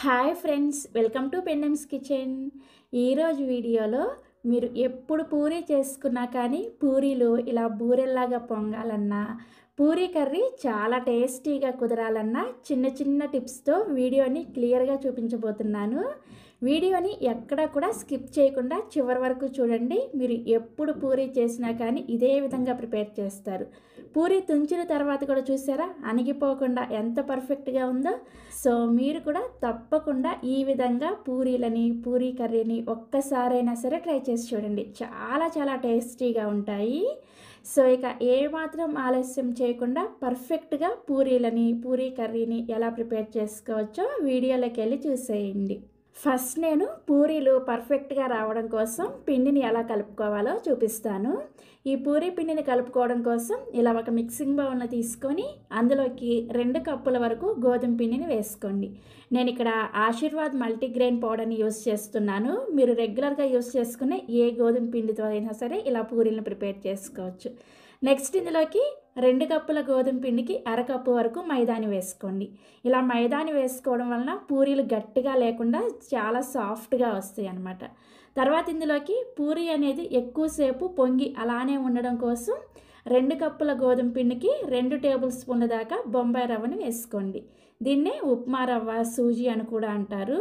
Hi friends, welcome to పెండమ్స్ kitchen. ఈరోజు వీడియోలో మీరు ఎప్పుడు పూరీ చేసుకున్నా కానీ పూరీలు ఇలా బూరెల్లాగా పొంగాలన్నా, పూరీ కర్రీ చాలా టేస్టీగా కుదరాలన్నా చిన్న చిన్న టిప్స్తో వీడియోని క్లియర్గా చూపించబోతున్నాను. వీడియోని ఎక్కడ కూడా స్కిప్ చేయకుండా చివరి వరకు చూడండి. మీరు ఎప్పుడు పూరీ చేసినా కానీ ఇదే విధంగా ప్రిపేర్ చేస్తారు. పూరీ తుంచిన తర్వాత కూడా చూసారా, అణిగిపోకుండా ఎంత పర్ఫెక్ట్గా ఉందో. సో మీరు కూడా తప్పకుండా ఈ విధంగా పూరీ కర్రీని ఒక్కసారైనా సరే ట్రై చేసి చూడండి. చాలా చాలా టేస్టీగా ఉంటాయి. సో ఇక ఏమాత్రం ఆలస్యం చేయకుండా పర్ఫెక్ట్గా పూరీ కర్రీని ఎలా ప్రిపేర్ చేసుకోవచ్చో వీడియోలోకి వెళ్ళి చూసేయండి. ఫస్ట్ నేను పూరీలు పర్ఫెక్ట్గా రావడం కోసం పిండిని ఎలా కలుపుకోవాలో చూపిస్తాను. ఈ పూరీ పిండిని కలుపుకోవడం కోసం ఇలా ఒక మిక్సింగ్ బౌల్ని తీసుకొని అందులోకి 2 కప్పుల వరకు గోధుమ పిండిని వేసుకోండి. నేను ఇక్కడ ఆశీర్వాద్ మల్టీగ్రెయిన్ పౌడర్ని యూస్ చేస్తున్నాను. మీరు రెగ్యులర్గా యూస్ చేసుకునే ఏ గోధుమ పిండితో అయినా సరే ఇలా పూరీలను ప్రిపేర్ చేసుకోవచ్చు. నెక్స్ట్ ఇందులోకి 2 కప్పుల గోధుమ పిండికి అరకప్పు వరకు మైదాని వేసుకోండి. ఇలా మైదాని వేసుకోవడం వలన పూరీలు గట్టిగా లేకుండా చాలా సాఫ్ట్గా వస్తాయి అన్నమాట. తర్వాత ఇందులోకి పూరీ అనేది ఎక్కువసేపు పొంగి అలానే ఉండడం కోసం 2 కప్పుల గోధుమ పిండికి 2 టేబుల్ స్పూన్ల దాకా బొంబాయి రవ్వని వేసుకోండి. దీన్నే ఉప్మా రవ్వ, సూజీ అని కూడా అంటారు.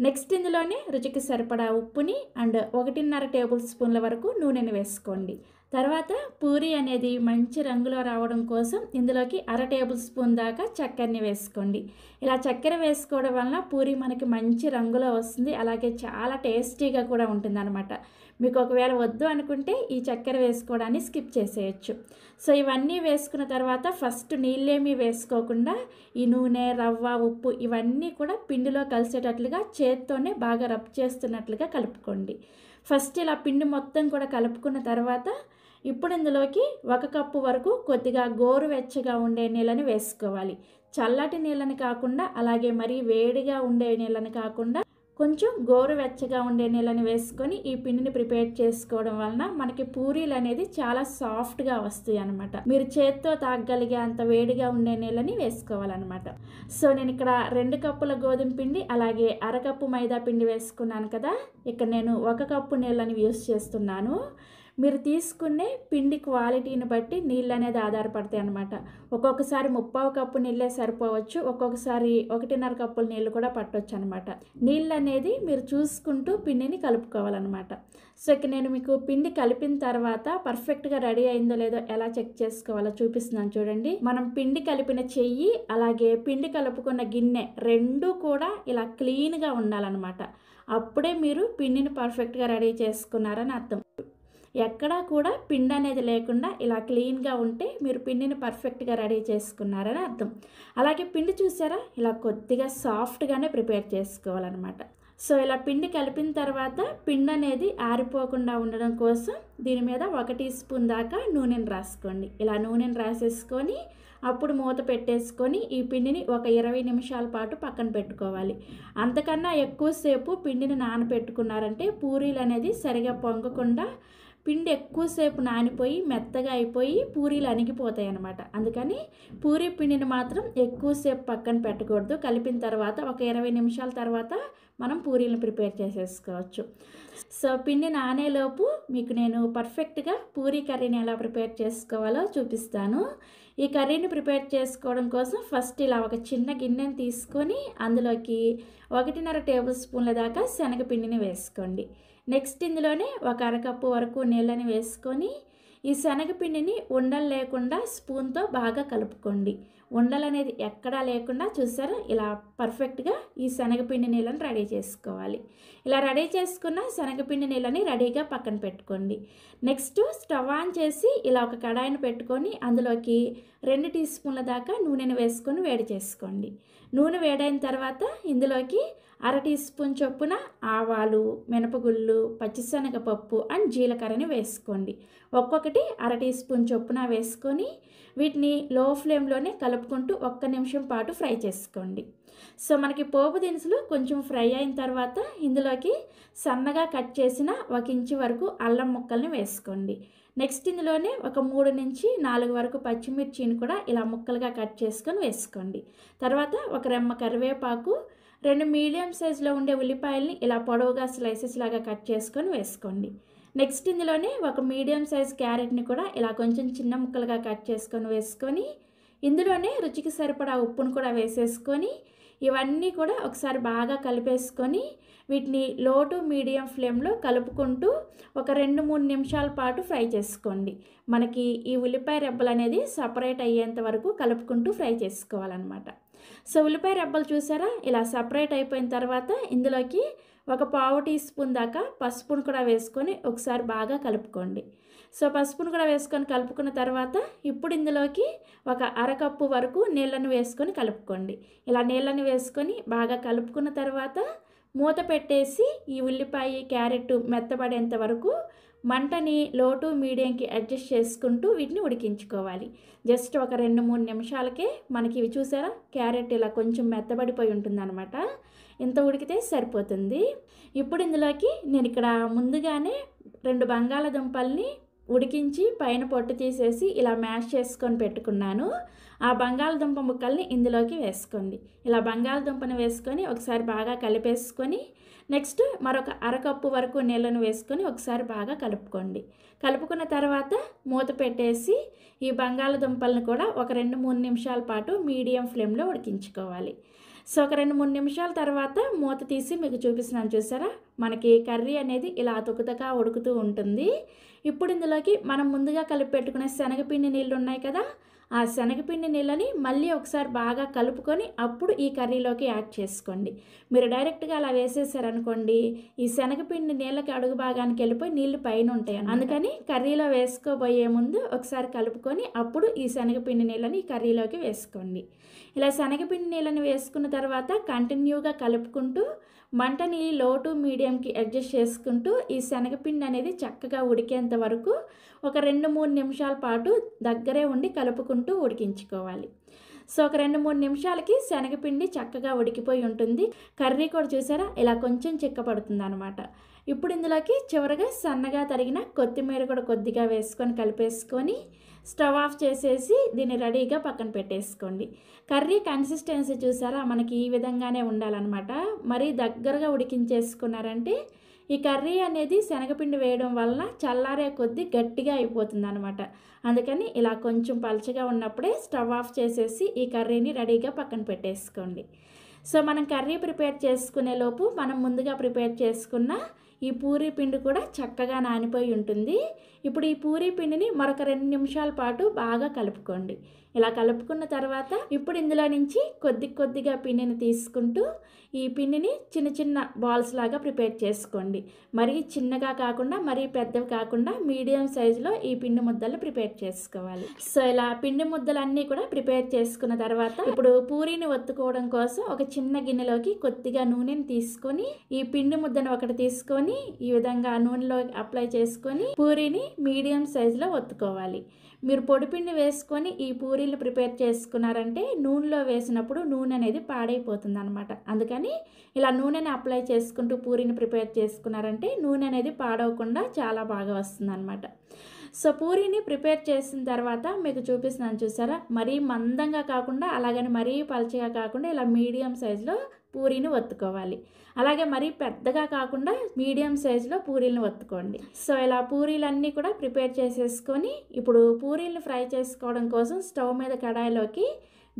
నెక్స్ట్ ఇందులోనే రుచికి సరిపడా ఉప్పుని అండ్ 1.5 టేబుల్ స్పూన్ల వరకు నూనెని వేసుకోండి. తర్వాత పూరీ అనేది మంచి రంగులో రావడం కోసం ఇందులోకి 1/2 టేబుల్ స్పూన్ దాకా చక్కెరని వేసుకోండి. ఇలా చక్కెర వేసుకోవడం వలన పూరీ మనకి మంచి రంగులో వస్తుంది, అలాగే చాలా టేస్టీగా కూడా ఉంటుంది అనమాట. మీకు ఒకవేళ వద్దు అనుకుంటే ఈ చక్కెర వేసుకోవడాన్ని స్కిప్ చేసేయచ్చు. సో ఇవన్నీ వేసుకున్న తర్వాత ఫస్ట్ నీళ్ళేమీ వేసుకోకుండా ఈ నూనె, రవ్వ, ఉప్పు ఇవన్నీ కూడా పిండిలో కలిసేటట్లుగా చేత్తోనే బాగా రబ్ చేస్తున్నట్లుగా కలుపుకోండి. ఫస్ట్ ఇలా పిండి మొత్తం కూడా కలుపుకున్న తర్వాత ఇప్పుడు ఇందులోకి 1 కప్పు వరకు కొద్దిగా గోరువెచ్చగా ఉండే నీళ్ళని వేసుకోవాలి. చల్లటి నీళ్ళని కాకుండా, అలాగే మరీ వేడిగా ఉండే నీళ్ళని కాకుండా కొంచెం గోరువెచ్చగా ఉండే నీళ్ళని వేసుకొని ఈ పిండిని ప్రిపేర్ చేసుకోవడం వలన మనకి పూరీలు అనేది చాలా సాఫ్ట్గా వస్తాయి అనమాట. మీరు చేత్తో తాగగలిగే అంత వేడిగా ఉండే నీళ్ళని వేసుకోవాలన్నమాట. సో నేను ఇక్కడ 2 కప్పుల గోధుమ పిండి అలాగే అరకప్పు మైదా పిండి వేసుకున్నాను కదా. ఇక్కడ నేను 1 కప్పు నీళ్ళని యూస్ చేస్తున్నాను. మీరు తీసుకునే పిండి క్వాలిటీని బట్టి నీళ్ళు అనేది ఆధారపడతాయి అన్నమాట. ఒక్కొక్కసారి 1/4 కప్పు నీళ్ళే సరిపోవచ్చు, ఒక్కొక్కసారి 1.5 కప్పుల నీళ్ళు కూడా పట్టవచ్చు అనమాట. నీళ్ళు అనేది మీరు చూసుకుంటూ పిండిని కలుపుకోవాలన్నమాట. సో ఇక నేను మీకు పిండి కలిపిన తర్వాత పర్ఫెక్ట్గా రెడీ అయిందో లేదో ఎలా చెక్ చేసుకోవాలో చూపిస్తున్నాను చూడండి. మనం పిండి కలిపిన చెయ్యి అలాగే పిండి కలుపుకున్న గిన్నె రెండూ కూడా ఇలా క్లీన్గా ఉండాలన్నమాట. అప్పుడే మీరు పిండిని పర్ఫెక్ట్గా రెడీ చేసుకున్నారని అర్థం. ఎక్కడా కూడా పిండి అనేది లేకుండా ఇలా క్లీన్గా ఉంటే మీరు పిండిని పర్ఫెక్ట్గా రెడీ చేసుకున్నారని అర్థం. అలాగే పిండి చూసారా, ఇలా కొద్దిగా సాఫ్ట్గానే ప్రిపేర్ చేసుకోవాలన్నమాట. సో ఇలా పిండి కలిపిన తర్వాత పిండి అనేది ఆరిపోకుండా ఉండడం కోసం దీని మీద 1 టీ స్పూన్ దాకా నూనెని రాసుకోండి. ఇలా నూనెని రాసేసుకొని అప్పుడు మూత పెట్టేసుకొని ఈ పిండిని ఒక 20 నిమిషాల పాటు పక్కన పెట్టుకోవాలి. అంతకన్నా ఎక్కువసేపు పిండిని నానబెట్టుకున్నారంటే పూరీలు అనేది సరిగా పొంగకుండా పిండి ఎక్కువసేపు నానిపోయి మెత్తగా అయిపోయి పూరీలు అణిగిపోతాయి అన్నమాట. అందుకని పూరీ పిండిని మాత్రం ఎక్కువసేపు పక్కన పెట్టకూడదు. కలిపిన తర్వాత ఒక 20 నిమిషాల తర్వాత మనం పూరీలను ప్రిపేర్ చేసేసుకోవచ్చు. సో పిండి నానేలోపు మీకు నేను పర్ఫెక్ట్గా పూరీ కర్రీని ఎలా ప్రిపేర్ చేసుకోవాలో చూపిస్తాను. ఈ కర్రీని ప్రిపేర్ చేసుకోవడం కోసం ఫస్ట్ ఇలా ఒక చిన్న గిన్నెని తీసుకొని అందులోకి 1.5 టేబుల్ స్పూన్ల దాకా శనగపిండిని వేసుకోండి. నెక్స్ట్ ఇందులోనే ఒక అరకప్పు వరకు నీళ్ళని వేసుకొని ఈ శనగపిండిని ఉండలు లేకుండా స్పూన్తో బాగా కలుపుకోండి. ఉండలు అనేది ఎక్కడా లేకుండా చూసారా, ఇలా పర్ఫెక్ట్గా ఈ శనగపిండి నీళ్ళని రెడీ చేసుకోవాలి. ఇలా రెడీ చేసుకున్న శనగపిండి నీళ్ళని రెడీగా పక్కన పెట్టుకోండి. నెక్స్ట్ స్టవ్ ఆన్ చేసి ఇలా ఒక కడాయిని పెట్టుకొని అందులోకి 2 టీ స్పూన్ల దాకా నూనెని వేసుకొని వేడి చేసుకోండి. నూనె వేడైన తర్వాత ఇందులోకి 1/2 టీ స్పూన్ చొప్పున ఆవాలు, మినపగుళ్ళు, పచ్చిశనగపప్పు అండ్ జీలకర్రని వేసుకోండి. ఒక్కొక్కటి 1/2 టీ స్పూన్ చొప్పున వేసుకొని వీటిని లో ఫ్లేమ్లోనే కలుపుకుంటూ 1 నిమిషం పాటు ఫ్రై చేసుకోండి. సో మనకి పోపు దినుసులు కొంచెం ఫ్రై అయిన తర్వాత ఇందులోకి సన్నగా కట్ చేసిన 1 ఇంచు వరకు అల్లం ముక్కల్ని వేసుకోండి. నెక్స్ట్ ఇందులోనే ఒక 3 నుంచి 4 వరకు పచ్చిమిర్చిని కూడా ఇలా ముక్కలుగా కట్ చేసుకొని వేసుకోండి. తర్వాత ఒక రెమ్మ కరివేపాకు 2 మీడియం సైజులో ఉండే ఉల్లిపాయల్ని ఇలా పొడవుగా స్లైసెస్ లాగా కట్ చేసుకొని వేసుకోండి. నెక్స్ట్ ఇందులోనే ఒక మీడియం సైజ్ క్యారెట్ని కూడా ఇలా కొంచెం చిన్న ముక్కలుగా కట్ చేసుకొని వేసుకొని, ఇందులోనే రుచికి సరిపడా ఉప్పును కూడా వేసేసుకొని, ఇవన్నీ కూడా ఒకసారి బాగా కలిపేసుకొని వీటిని లో టు మీడియం ఫ్లేమ్లో కలుపుకుంటూ ఒక 2-3 నిమిషాల పాటు ఫ్రై చేసుకోండి. మనకి ఈ ఉల్లిపాయ రెబ్బలు అనేది సపరేట్ అయ్యేంత వరకు కలుపుకుంటూ ఫ్రై చేసుకోవాలన్నమాట. సో ఉల్లిపాయ రెబ్బలు చూసారా ఇలా సపరేట్ అయిపోయిన తర్వాత ఇందులోకి ఒక పావు టీ స్పూన్ దాకా పసుపును కూడా వేసుకొని ఒకసారి బాగా కలుపుకోండి. సో పసుపును కూడా వేసుకొని కలుపుకున్న తర్వాత ఇప్పుడు ఇందులోకి ఒక అరకప్పు వరకు నీళ్ళను వేసుకొని కలుపుకోండి. ఇలా నీళ్ళని వేసుకొని బాగా కలుపుకున్న తర్వాత మూత పెట్టేసి ఈ ఉల్లిపాయ క్యారెట్ మెత్తబడేంత వరకు మంటని లో టు మీడియంకి అడ్జస్ట్ చేసుకుంటూ వీటిని ఉడికించుకోవాలి. జస్ట్ ఒక 2-3 నిమిషాలకే మనకి ఇవి చూసారా క్యారెట్ ఇలా కొంచెం మెత్తబడిపోయి ఉంటుందన్నమాట. ఇంత ఉడికితే సరిపోతుంది. ఇప్పుడు ఇందులోకి నేను ఇక్కడ ముందుగానే 2 బంగాళాదుంపల్ని ఉడికించి పైన పొట్టు తీసేసి ఇలా మ్యాష్ చేసుకొని పెట్టుకున్నాను. ఆ బంగాళదుంప ముక్కల్ని ఇందులోకి వేసుకోండి. ఇలా బంగాళదుంపని వేసుకొని ఒకసారి బాగా కలిపేసుకొని నెక్స్ట్ మరొక అరకప్పు వరకు నీళ్ళను వేసుకొని ఒకసారి బాగా కలుపుకోండి. కలుపుకున్న తర్వాత మూత పెట్టేసి ఈ బంగాళదుంపలను కూడా ఒక 2-3 నిమిషాల పాటు మీడియం ఫ్లేమ్లో ఉడికించుకోవాలి. సో ఒక 2-3 నిమిషాల తర్వాత మూత తీసి మీకు చూపిస్తున్నాను చూసారా మనకి కర్రీ అనేది ఇలా తుకతుకా ఉడుకుతూ ఉంటుంది. ఇప్పుడు ఇందులోకి మనం ముందుగా కలిపి పెట్టుకునే శనగపిండి నీళ్ళు ఉన్నాయి కదా, ఆ శనగపిండి నీళ్ళని మళ్ళీ ఒకసారి బాగా కలుపుకొని అప్పుడు ఈ కర్రీలోకి యాడ్ చేసుకోండి. మీరు డైరెక్ట్గా అలా వేసేసారనుకోండి ఈ శనగపిండి నీళ్ళకి అడుగు భాగానికి వెళ్ళిపోయి నీళ్ళు పైన ఉంటాయి. అందుకని కర్రీలో వేసుకోబోయే ముందు ఒకసారి కలుపుకొని అప్పుడు ఈ శనగపిండి నీళ్ళని ఈ కర్రీలోకి వేసుకోండి. ఇలా శనగపిండి నీళ్ళని వేసుకున్న తర్వాత కంటిన్యూగా కలుపుకుంటూ మంటని లో టు మీడియంకి అడ్జస్ట్ చేసుకుంటూ ఈ శనగపిండి అనేది చక్కగా ఉడికేంత వరకు ఒక 2-3 నిమిషాల పాటు దగ్గరే ఉండి కలుపుకుంటూ ఉడికించుకోవాలి. సో ఒక 2-3 నిమిషాలకి శనగపిండి చక్కగా ఉడికిపోయి ఉంటుంది. కర్రీ కూడా చూసారా ఇలా కొంచెం చిక్కపడుతుంది అనమాట. ఇప్పుడు ఇందులోకి చివరగా సన్నగా తరిగిన కొత్తిమీర కూడా కొద్దిగా వేసుకొని కలిపేసుకొని స్టవ్ ఆఫ్ చేసేసి దీన్ని రెడీగా పక్కన పెట్టేసుకోండి. కర్రీ కన్సిస్టెన్సీ చూసారా మనకి ఈ విధంగానే ఉండాలన్నమాట. మరీ దగ్గరగా ఉడికించేసుకున్నారంటే ఈ కర్రీ అనేది శనగపిండి వేయడం వలన చల్లారే కొద్దీ గట్టిగా అయిపోతుంది అనమాట. అందుకని ఇలా కొంచెం పలచగా ఉన్నప్పుడే స్టవ్ ఆఫ్ చేసేసి ఈ కర్రీని రెడీగా పక్కన పెట్టేసుకోండి. సో మనం కర్రీ ప్రిపేర్ చేసుకునే లోపు మనం ముందుగా ప్రిపేర్ చేసుకున్న ఈ పూరీ పిండి కూడా చక్కగా నానిపోయి ఉంటుంది. ఇప్పుడు ఈ పూరీ పిండిని మరొక 2 నిమిషాల పాటు బాగా కలుపుకోండి. ఇలా కలుపుకున్న తర్వాత ఇప్పుడు ఇందులో నుంచి కొద్దిగా పిండిని తీసుకుంటూ ఈ పిండిని చిన్న చిన్న బాల్స్ లాగా ప్రిపేర్ చేసుకోండి. మరీ చిన్నగా కాకుండా మరీ పెద్దవి కాకుండా మీడియం సైజులో ఈ పిండి ముద్దలు ప్రిపేర్ చేసుకోవాలి. సో ఇలా పిండి ముద్దలన్నీ కూడా ప్రిపేర్ చేసుకున్న తర్వాత ఇప్పుడు పూరీని ఒత్తుకోవడం కోసం ఒక చిన్న గిన్నెలోకి కొద్దిగా నూనెని తీసుకొని ఈ పిండి ముద్దను ఒకటి తీసుకొని ఈ విధంగా నూనెలో అప్లై చేసుకొని పూరీని మీడియం సైజులో ఒత్తుకోవాలి. మీరు పొడిపిండి వేసుకొని ఈ పూరీలు ప్రిపేర్ చేసుకున్నారంటే నూనెలో వేసినప్పుడు నూనె అనేది పాడైపోతుంది అనమాట. అందుకని ఇలా నూనెని అప్లై చేసుకుంటూ పూరీని ప్రిపేర్ చేసుకున్నారంటే నూనె అనేది పాడవకుండా చాలా బాగా వస్తుంది అనమాట. సో పూరీని ప్రిపేర్ చేసిన తర్వాత మీకు చూపిస్తున్నాను చూసారా మరీ మందంగా కాకుండా అలాగని మరీ పలచగా కాకుండా ఇలా మీడియం సైజులో పూరీని ఒత్తుకోవాలి. అలాగే మరీ పెద్దగా కాకుండా మీడియం సైజులో పూరీలను ఒత్తుకోండి. సో ఇలా పూరీలన్నీ కూడా ప్రిపేర్ చేసేసుకొని ఇప్పుడు పూరీలను ఫ్రై చేసుకోవడం కోసం స్టవ్ మీద కడాయిలోకి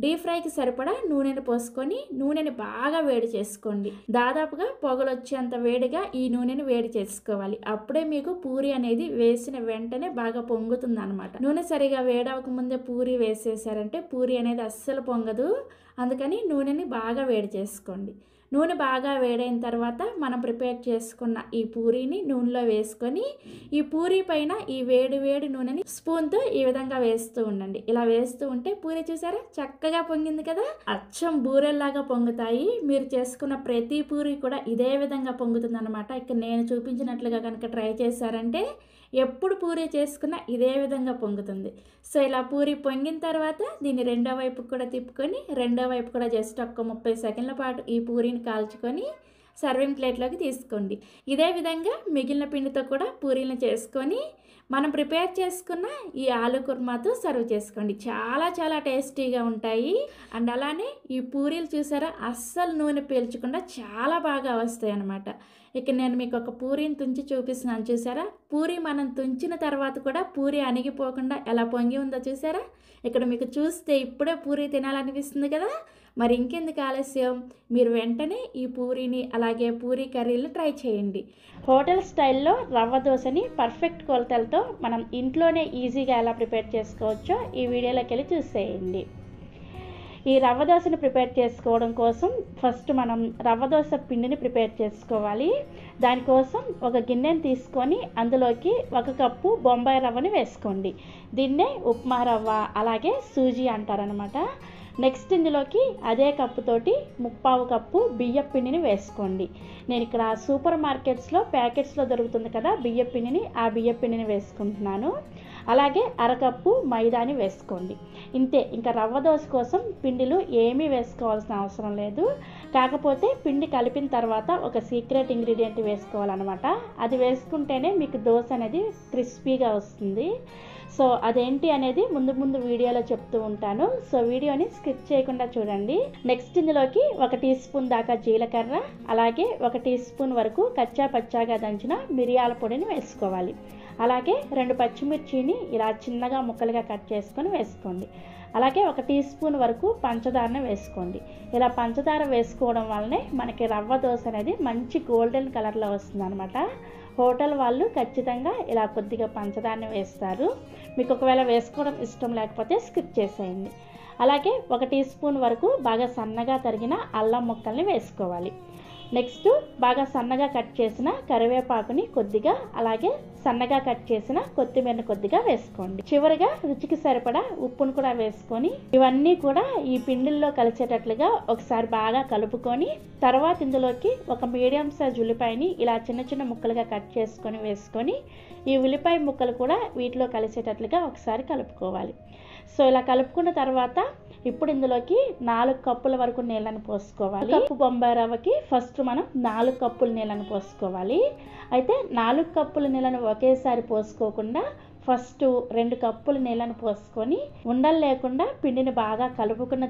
డీప్ ఫ్రైకి సరిపడా నూనెని పోసుకొని నూనెని బాగా వేడి చేసుకోండి. దాదాపుగా పొగలు వచ్చేంత వేడిగా ఈ నూనెని వేడి చేసుకోవాలి. అప్పుడే మీకు పూరి అనేది వేసిన వెంటనే బాగా పొంగుతుంది అనమాట. నూనె సరిగా వేడవక ముందే పూరి వేసేసారంటే పూరి అనేది అస్సలు పొంగదు. అందుకని నూనెని బాగా వేడి చేసుకోండి. నూనె బాగా వేడైన తర్వాత మనం ప్రిపేర్ చేసుకున్న ఈ పూరీని నూనెలో వేసుకొని ఈ పూరీ పైన ఈ వేడి నూనెని స్పూన్తో ఈ విధంగా వేస్తూ ఉండండి. ఇలా వేస్తూ ఉంటే పూరీ చూసారా చక్కగా పొంగింది కదా, అచ్చం బూరెల్లాగా పొంగుతాయి. మీరు చేసుకున్న ప్రతి పూరీ కూడా ఇదే విధంగా పొంగుతుంది అనమాట. ఇక్కడ నేను చూపించినట్లుగా కనుక ట్రై చేశారంటే ఎప్పుడు పూరీ చేసుకున్నా ఇదే విధంగా పొంగుతుంది. సో ఇలా పూరీ పొంగిన తర్వాత దీన్ని రెండో వైపుకి కూడా తిప్పుకొని రెండో వైపు కూడా జస్ట్ ఒక్క 30 సెకండ్ల పాటు ఈ పూరీని కాల్చుకొని సర్వింగ్ ప్లేట్లోకి తీసుకోండి. ఇదే విధంగా మిగిలిన పిండితో కూడా పూరీలను చేసుకొని మనం ప్రిపేర్ చేసుకున్న ఈ ఆలు కుర్మాతో సర్వ్ చేసుకోండి. చాలా చాలా టేస్టీగా ఉంటాయి. అండ్ అలానే ఈ పూరీలు చూసారా, అస్సలు నూనె పీల్చకుండా చాలా బాగా వస్తాయి అన్నమాట. ఇక నేను మీకు ఒక పూరీని తుంచి చూపిస్తున్నాను చూసారా. పూరీ మనం తుంచిన తర్వాత కూడా పూరీ అణిగిపోకుండా ఎలా పొంగి ఉందో చూసారా. ఇక్కడ మీకు చూస్తే ఇప్పుడే పూరీ తినాలనిపిస్తుంది కదా. మరి ఇంకెందుకు ఆలస్యం, మీరు వెంటనే ఈ పూరీని అలాగే పూరీ కర్రీలు ట్రై చేయండి. హోటల్ స్టైల్లో రవ్వ దోశని పర్ఫెక్ట్ కొలతలతో మనం ఇంట్లోనే ఈజీగా ఎలా ప్రిపేర్ చేసుకోవచ్చో ఈ వీడియోలోకి వెళ్ళి చూసేయండి. ఈ రవ్వ దోశని ప్రిపేర్ చేసుకోవడం కోసం ఫస్ట్ మనం రవ్వ దోశ పిండిని ప్రిపేర్ చేసుకోవాలి. దానికోసం ఒక గిన్నెని తీసుకొని అందులోకి 1 కప్పు బొంబాయి రవ్వని వేసుకోండి. దీన్నే ఉప్మా రవ్వ అలాగే సూజీ అంటారనమాట. నెక్స్ట్ ఇందులోకి అదే కప్పుతోటి 3/4 కప్పు బియ్యం పిండిని వేసుకోండి. నేను ఇక్కడ సూపర్ మార్కెట్స్లో ప్యాకెట్స్లో దొరుకుతుంది కదా బియ్యం పిండిని, ఆ బియ్యం పిండిని వేసుకుంటున్నాను. అలాగే అరకప్పు మైదాని వేసుకోండి. ఇంతే, ఇంకా రవ్వ దోశ కోసం పిండిలు ఏమీ వేసుకోవాల్సిన అవసరం లేదు. కాకపోతే పిండి కలిపిన తర్వాత ఒక సీక్రెట్ ఇంగ్రీడియంట్ వేసుకోవాలన్నమాట. అది వేసుకుంటేనే మీకు దోశ అనేది క్రిస్పీగా వస్తుంది. సో అదేంటి అనేది ముందు వీడియోలో చెప్తూ ఉంటాను. సో వీడియోని స్కిప్ చేయకుండా చూడండి. నెక్స్ట్ ఇందులోకి 1 టీ స్పూన్ దాకా జీలకర్ర అలాగే 1 టీ స్పూన్ వరకు కచ్చా పచ్చాగా దంచిన మిరియాల పొడిని వేసుకోవాలి. అలాగే 2 పచ్చిమిర్చిని ఇలా చిన్నగా ముక్కలుగా కట్ చేసుకొని వేసుకోండి. అలాగే 1 టీ స్పూన్ వరకు పంచదారను వేసుకోండి. ఇలా పంచదార వేసుకోవడం వల్లనే మనకి రవ్వ దోశ అనేది మంచి గోల్డెన్ కలర్లో వస్తుంది అనమాట. హోటల్ వాళ్ళు ఖచ్చితంగా ఇలా కొద్దిగా పంచదారని వేస్తారు. మీకు ఒకవేళ వేసుకోవడం ఇష్టం లేకపోతే స్కిప్ చేసేయండి. అలాగే 1 టీ స్పూన్ వరకు బాగా సన్నగా తరిగిన అల్లం ముక్కల్ని వేసుకోవాలి. నెక్స్ట్ బాగా సన్నగా కట్ చేసిన కరివేపాకుని కొద్దిగా అలాగే సన్నగా కట్ చేసిన కొత్తిమీరని కొద్దిగా వేసుకోండి. చివరిగా రుచికి సరిపడా ఉప్పును కూడా వేసుకొని ఇవన్నీ కూడా ఈ పిండిల్లో కలిసేటట్లుగా ఒకసారి బాగా కలుపుకొని తర్వాత ఇందులోకి ఒక మీడియం సైజ్ ఉల్లిపాయని ఇలా చిన్న చిన్న ముక్కలుగా కట్ చేసుకొని వేసుకొని ఈ ఉల్లిపాయ ముక్కలు కూడా వీటిలో కలిసేటట్లుగా ఒకసారి కలుపుకోవాలి. సో ఇలా కలుపుకున్న తర్వాత ఇప్పుడు ఇందులోకి 4 కప్పుల వరకు నీళ్ళని పోసుకోవాలి. కప్పు బొంబాయి రవ్వకి ఫస్ట్ మనం 4 కప్పుల నీళ్ళని పోసుకోవాలి. అయితే 4 కప్పుల నీళ్ళని ఒకేసారి పోసుకోకుండా ఫస్ట్ 2 కప్పుల నీళ్ళని పోసుకొని ఉండలు లేకుండా పిండిని బాగా కలుపుకున్న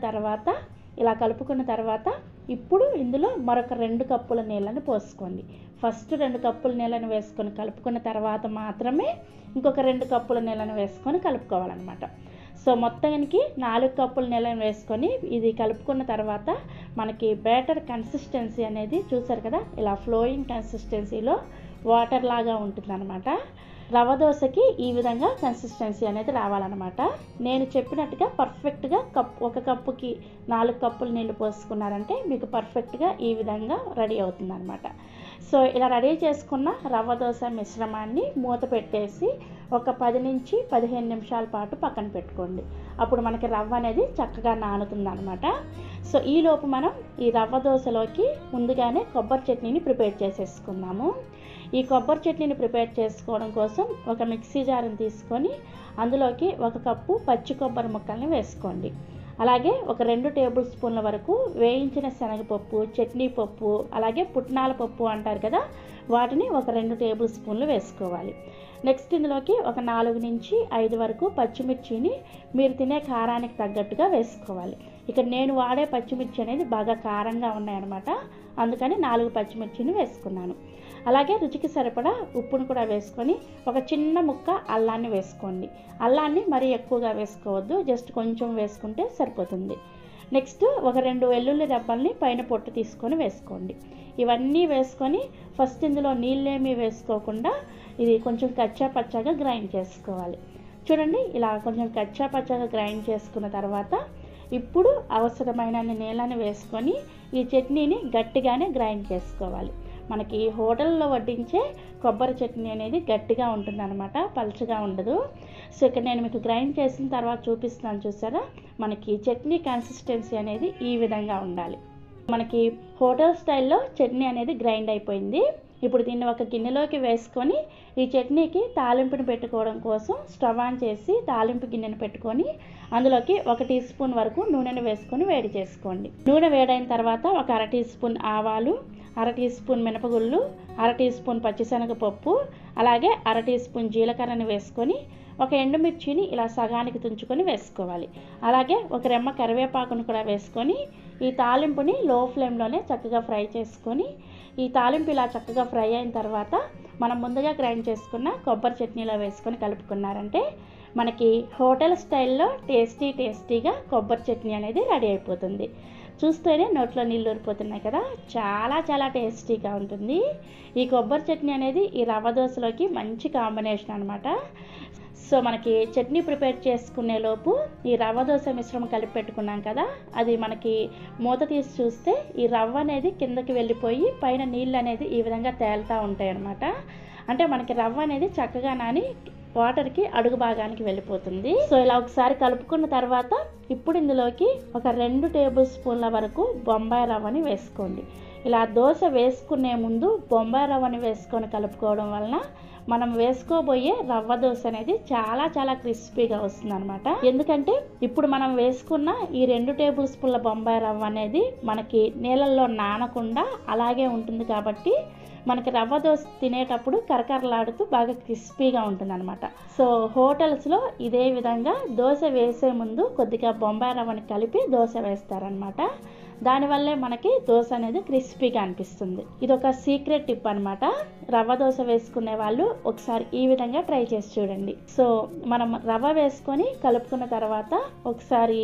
తర్వాత ఇప్పుడు ఇందులో మరొక 2 కప్పుల నీళ్ళని పోసుకోండి. ఫస్ట్ 2 కప్పుల నీళ్ళని వేసుకొని కలుపుకున్న తర్వాత మాత్రమే ఇంకొక 2 కప్పుల నీళ్ళని వేసుకొని కలుపుకోవాలన్నమాట. సో మొత్తానికి 4 కప్పుల నీళ్ళని వేసుకొని ఇది కలుపుకున్న తర్వాత మనకి బ్యాటర్ కన్సిస్టెన్సీ అనేది చూసారు కదా, ఇలా ఫ్లోయింగ్ కన్సిస్టెన్సీలో వాటర్ లాగా ఉంటుందన్నమాట. రవ్వ దోశకి ఈ విధంగా కన్సిస్టెన్సీ అనేది రావాలన్నమాట. నేను చెప్పినట్టుగా పర్ఫెక్ట్గా 1 కప్పుకి 4 కప్పులు నీళ్ళు పోసుకున్నారంటే మీకు పర్ఫెక్ట్గా ఈ విధంగా రెడీ అవుతుందన్నమాట. సో ఇలా రెడీ చేసుకున్న రవ్వ దోశ మిశ్రమాన్ని మూత పెట్టేసి ఒక 10 నుంచి 15 నిమిషాల పాటు పక్కన పెట్టుకోండి. అప్పుడు మనకి రవ్వ అనేది చక్కగా నానుతుంది అనమాట. సో ఈలోపు మనం ఈ రవ్వ దోశలోకి ముందుగానే కొబ్బరి చట్నీని ప్రిపేర్ చేసేసుకుందాము. ఈ కొబ్బరి చట్నీని ప్రిపేర్ చేసుకోవడం కోసం ఒక మిక్సీ జార్ని తీసుకొని అందులోకి 1 కప్పు పచ్చి కొబ్బరి ముక్కల్ని వేసుకోండి. అలాగే ఒక 2 టేబుల్ స్పూన్ల వరకు వేయించిన శనగపప్పు, చట్నీ పప్పు అలాగే పుట్నాల పప్పు అంటారు కదా, వాటిని ఒక 2 టేబుల్ స్పూన్లు వేసుకోవాలి. నెక్స్ట్ ఇందులోకి ఒక 4 నుంచి 5 వరకు పచ్చిమిర్చిని మీరు తినే కారానికి తగ్గట్టుగా వేసుకోవాలి. ఇక్కడ నేను వాడే పచ్చిమిర్చి అనేది బాగా కారంగా ఉన్నాయన్నమాట, అందుకని 4 పచ్చిమిర్చిని వేసుకున్నాను. అలాగే రుచికి సరిపడా ఉప్పును కూడా వేసుకొని ఒక చిన్న ముక్క అల్లాన్ని వేసుకోండి. అల్లాన్ని మరీ ఎక్కువగా వేసుకోవద్దు, జస్ట్ కొంచెం వేసుకుంటే సరిపోతుంది. నెక్స్ట్ ఒక 2 వెల్లుల్లి రెబ్బల్ని పైన పొట్టు తీసుకొని వేసుకోండి. ఇవన్నీ వేసుకొని ఫస్ట్ ఇందులో నీళ్ళేమీ వేసుకోకుండా ఇది కొంచెం కచ్చా పచ్చాగా గ్రైండ్ చేసుకోవాలి. చూడండి, ఇలా కొంచెం కచ్చా పచ్చాగా గ్రైండ్ చేసుకున్న తర్వాత ఇప్పుడు అవసరమైన నీళ్ళని వేసుకొని ఈ చట్నీని గట్టిగానే గ్రైండ్ చేసుకోవాలి. మనకి హోటల్లో వడ్డించే కొబ్బరి చట్నీ అనేది గట్టిగా ఉంటుందన్నమాట, పలుచగా ఉండదు. సో ఇక్కడ నేను మీకు గ్రైండ్ చేసిన తర్వాత చూపిస్తున్నాను చూసారా, మనకి చట్నీ కన్సిస్టెన్సీ అనేది ఈ విధంగా ఉండాలి. మనకి హోటల్ స్టైల్లో చట్నీ అనేది గ్రైండ్ అయిపోయింది. ఇప్పుడు దీన్ని ఒక గిన్నెలోకి వేసుకొని ఈ చట్నీకి తాలింపుని పెట్టుకోవడం కోసం స్టవ్ ఆన్ చేసి తాలింపు గిన్నెను పెట్టుకొని అందులోకి 1 టీ స్పూన్ వరకు నూనెను వేసుకొని వేడి చేసుకోండి. నూనె వేడైన తర్వాత ఒక 1/2 టీ స్పూన్ ఆవాలు అర టీ స్పూన్ మినపగుళ్ళు, అర టీ స్పూన్ పచ్చిశనగపప్పు, అలాగే అర టీ స్పూన్ జీలకర్రని వేసుకొని ఒక ఎండుమిర్చిని ఇలా సగానికి తుంచుకొని వేసుకోవాలి. అలాగే ఒక రెమ్మ కరివేపాకును కూడా వేసుకొని ఈ తాలింపుని లో ఫ్లేమ్లోనే చక్కగా ఫ్రై చేసుకొని, ఈ తాలింపు ఇలా చక్కగా ఫ్రై అయిన తర్వాత మనం ముందుగా గ్రైండ్ చేసుకున్న కొబ్బరి చట్నీలో వేసుకొని కలుపుకున్నారంటే మనకి హోటల్ స్టైల్లో టేస్టీగా కొబ్బరి చట్నీ అనేది రెడీ అయిపోతుంది. చూస్తేనే నోట్లో నీళ్ళు ఊరిపోతున్నాయి కదా, చాలా టేస్టీగా ఉంటుంది. ఈ కొబ్బరి చట్నీ అనేది ఈ రవ్వ దోశలోకి మంచి కాంబినేషన్ అనమాట. సో మనకి చట్నీ ప్రిపేర్ చేసుకునే లోపు ఈ రవ్వ దోశ మిశ్రమం కలిపి పెట్టుకున్నాం కదా, అది మనకి మూత తీసి చూస్తే ఈ రవ్వ అనేది కిందకి వెళ్ళిపోయి పైన నీళ్ళు అనేది ఈ విధంగా తేలుతూ ఉంటాయి అన్నమాట. అంటే మనకి రవ్వ అనేది చక్కగా నాని వాటర్కి అడుగు భాగానికి వెళ్ళిపోతుంది. సో ఇలా ఒకసారి కలుపుకున్న తర్వాత ఇప్పుడు ఇందులోకి ఒక 2 టేబుల్ స్పూన్ల వరకు బొంబాయి రవ్వని వేసుకోండి. ఇలా దోశ వేసుకునే ముందు బొంబాయి రవ్వని వేసుకొని కలుపుకోవడం వలన మనం వేసుకోబోయే రవ్వ దోశ అనేది చాలా క్రిస్పీగా వస్తుంది అనమాట. ఎందుకంటే ఇప్పుడు మనం వేసుకున్న ఈ 2 టేబుల్ స్పూన్ల బొంబాయి రవ్వ అనేది మనకి నీళ్ళల్లో నానకుండా అలాగే ఉంటుంది కాబట్టి మనకి రవ్వ దోశ తినేటప్పుడు కరకరలాడుతూ బాగా క్రిస్పీగా ఉంటుంది అనమాట. సో హోటల్స్లో ఇదే విధంగా దోశ వేసే ముందు కొద్దిగా బొంబాయి రవ్వని కలిపి దోశ వేస్తారనమాట. దానివల్లే మనకి దోశ అనేది క్రిస్పీగా అనిపిస్తుంది. ఇది ఒక సీక్రెట్ టిప్ అనమాట. రవ్వ దోశ వేసుకునే వాళ్ళు ఒకసారి ఈ విధంగా ట్రై చేసి చూడండి. సో మనం రవ్వ వేసుకొని కలుపుకున్న తర్వాత ఒకసారి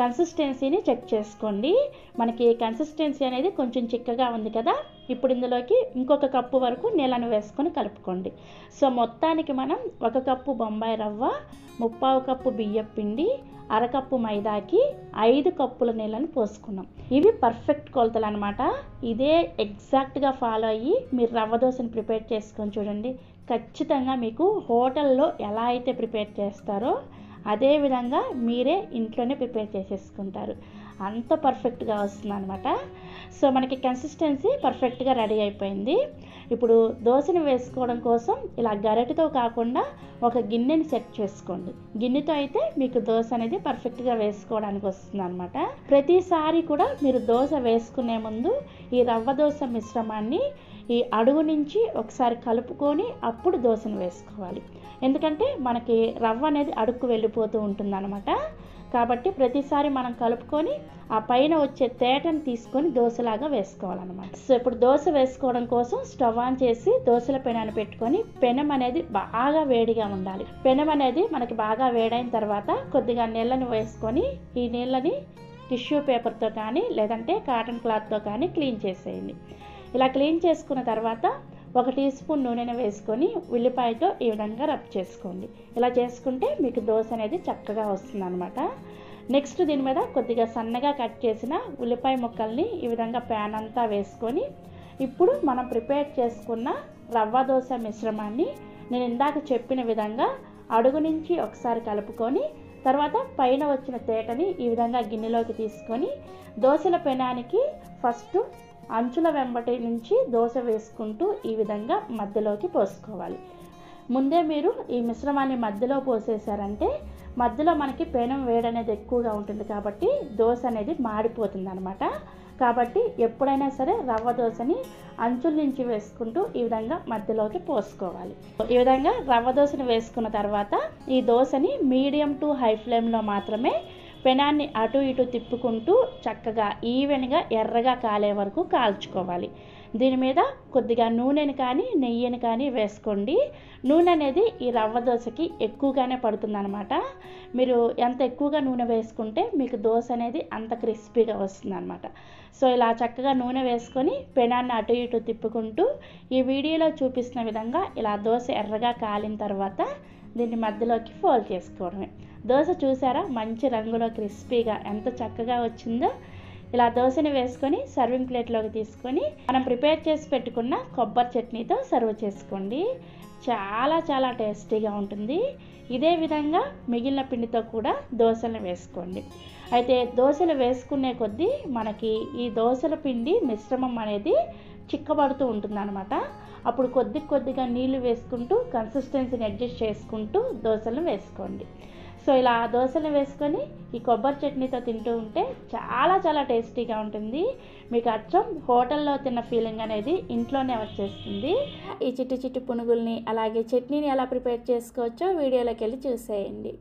కన్సిస్టెన్సీని చెక్ చేసుకోండి. మనకి కన్సిస్టెన్సీ అనేది కొంచెం చిక్కగా ఉంది కదా, ఇప్పుడు ఇందులోకి ఇంకొక కప్పు వరకు నీళ్ళను వేసుకొని కలుపుకోండి. సో మొత్తానికి మనం 1 కప్పు బొంబాయి రవ్వ, 3/4 కప్పు బియ్యం పిండి, అరకప్పు మైదాకి 5 కప్పుల నీళ్ళని పోసుకున్నాం. ఇవి పర్ఫెక్ట్ కొలతలు అనమాట. ఇదే ఎగ్జాక్ట్గా ఫాలో అయ్యి మీరు రవ్వ దోశని ప్రిపేర్ చేసుకొని చూడండి. ఖచ్చితంగా మీకు హోటల్లో ఎలా అయితే ప్రిపేర్ చేస్తారో అదే విధంగా మీరే ఇంట్లోనే ప్రిపేర్ చేసేసుకుంటారు. అంత పర్ఫెక్ట్గా వస్తుంది అనమాట. సో మనకి కన్సిస్టెన్సీ పర్ఫెక్ట్గా రెడీ అయిపోయింది. ఇప్పుడు దోశని వేసుకోవడం కోసం ఇలా గరిటెతో కాకుండా ఒక గిన్నెని సెట్ చేసుకోండి. గిన్నెతో అయితే మీకు దోశ అనేది పర్ఫెక్ట్గా వేసుకోవడానికి వస్తుంది అనమాట. ప్రతిసారి కూడా మీరు దోశ వేసుకునే ముందు ఈ రవ్వ దోశ మిశ్రమాన్ని ఈ అడుగు నుంచి ఒకసారి కలుపుకొని అప్పుడు దోశను వేసుకోవాలి. ఎందుకంటే మనకి రవ్వ అనేది అడుక్కు వెళ్ళిపోతూ ఉంటుంది అనమాట. కాబట్టి ప్రతిసారి మనం కలుపుకొని ఆ పైన వచ్చే తేటను తీసుకొని దోశలాగా వేసుకోవాలన్నమాట. సో ఇప్పుడు దోశ వేసుకోవడం కోసం స్టవ్ ఆన్ చేసి దోశల పెనాన్ని పెట్టుకొని పెనం అనేది బాగా వేడిగా ఉండాలి. పెనం అనేది మనకి బాగా వేడైన తర్వాత కొద్దిగా నీళ్ళని వేసుకొని ఈ నీళ్ళని టిష్యూ పేపర్తో కానీ లేదంటే కాటన్ క్లాత్తో కానీ క్లీన్ చేసేయండి. ఇలా క్లీన్ చేసుకున్న తర్వాత 1 టీ స్పూన్ నూనెను వేసుకొని ఉల్లిపాయతో ఈ విధంగా రబ్ చేసుకోండి. ఇలా చేసుకుంటే మీకు దోశ అనేది చక్కగా వస్తుంది అనమాట. నెక్స్ట్ దీని మీద కొద్దిగా సన్నగా కట్ చేసిన ఉల్లిపాయ ముక్కల్ని ఈ విధంగా ప్యాన్ అంతా వేసుకొని ఇప్పుడు మనం ప్రిపేర్ చేసుకున్న రవ్వ దోశ మిశ్రమాన్ని నేను ఇందాక చెప్పిన విధంగా అడుగు నుంచి ఒకసారి కలుపుకొని తర్వాత పైన వచ్చిన తేటని ఈ విధంగా గిన్నెలోకి తీసుకొని దోశల పెనానికి ఫస్ట్ అంచుల వెంబటి నుంచి దోశ వేసుకుంటూ ఈ విధంగా మధ్యలోకి పోసుకోవాలి. ముందే మీరు ఈ మిశ్రమాన్ని మధ్యలో పోసేసారంటే మధ్యలో మనకి పెనం వేడనేది ఎక్కువగా ఉంటుంది కాబట్టి దోశ అనేది మాడిపోతుంది అనమాట. కాబట్టి ఎప్పుడైనా సరే రవ్వ దోశని అంచుల నుంచి వేసుకుంటూ ఈ విధంగా మధ్యలోకి పోసుకోవాలి. ఈ విధంగా రవ్వ దోశని వేసుకున్న తర్వాత ఈ దోశని మీడియం టు హై ఫ్లేమ్లో మాత్రమే పెనాన్ని అటు ఇటు తిప్పుకుంటూ చక్కగా ఈవెన్గా ఎర్రగా కాలే వరకు కాల్చుకోవాలి. దీని మీద కొద్దిగా నూనెని కానీ నెయ్యిని కానీ వేసుకోండి. నూనె అనేది ఈ రవ్వ దోశకి ఎక్కువగానే పడుతుందన్నమాట. మీరు ఎంత ఎక్కువగా నూనె వేసుకుంటే మీకు దోశ అనేది అంత క్రిస్పీగా వస్తుందన్నమాట. సో ఇలా చక్కగా నూనె వేసుకొని పెనాన్ని అటు ఇటు తిప్పుకుంటూ ఈ వీడియోలో చూపిస్తున్న విధంగా ఇలా దోశ ఎర్రగా కాలిన తర్వాత దీన్ని మధ్యలోకి ఫోల్డ్ చేసుకోవడమే. దోశ చూసారా మంచి రంగులో క్రిస్పీగా ఎంత చక్కగా వచ్చిందో. ఇలా దోశని వేసుకొని సర్వింగ్ ప్లేట్లోకి తీసుకొని మనం ప్రిపేర్ చేసి పెట్టుకున్న కొబ్బరి చట్నీతో సర్వ్ చేసుకోండి. చాలా టేస్టీగా ఉంటుంది. ఇదే విధంగా మిగిలిన పిండితో కూడా దోశలు వేసుకోండి. అయితే దోశలు వేసుకునే కొద్దీ మనకి ఈ దోశల పిండి మిశ్రమం అనేది చిక్కబడుతూ ఉంటుందన్నమాట. అప్పుడు కొద్దిగా నీళ్లు వేసుకుంటూ కన్సిస్టెన్సీని అడ్జస్ట్ చేసుకుంటూ దోశలు వేసుకోండి. సో సో ఇలా దోశలు వేసుకొని ఈ కొబ్బరి చట్నీతో తింటూ ఉంటే చాలా చాలా టేస్టీగా ఉంటుంది. మీకు అచ్చం హోటల్లో తిన్న ఫీలింగ్ అనేది ఇంట్లోనే వచ్చేస్తుంది. ఈ చిట్టి చిట్టి పునుగుల్ని అలాగే చట్నీని ఎలా ప్రిపేర్ చేసుకోవచ్చో వీడియోలోకి వెళ్ళి చూసేయండి.